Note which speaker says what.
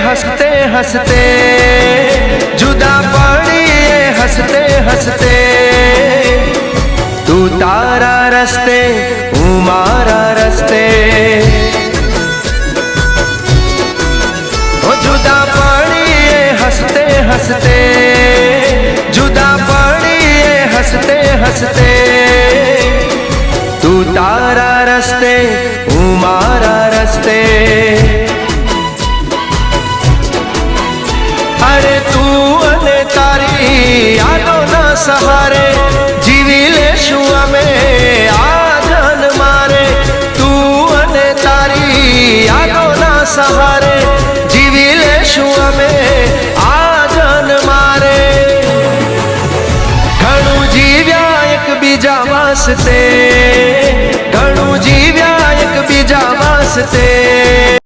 Speaker 1: हंसते हंसते, जुदा पड़िए हंसते हंसते, तू तारा रस्ते हूँ मारा रस्ते। ओ जुदा पड़िए हंसते हंसते, जुदा पड़िए हंसते हंसते, तू तारा रस्ते हूँ मारा रस्ते। अरे तू अने तारी यादों ना सहारे जीवी लेशु अमे आ जान मारे। तू अने तारी यादों ना सहारे जीवी लेशु अमे आ जान मारे। घणुं जीव्या एक बीजा वास्ते, घणुं जीव्या एक बीजा वास्ते।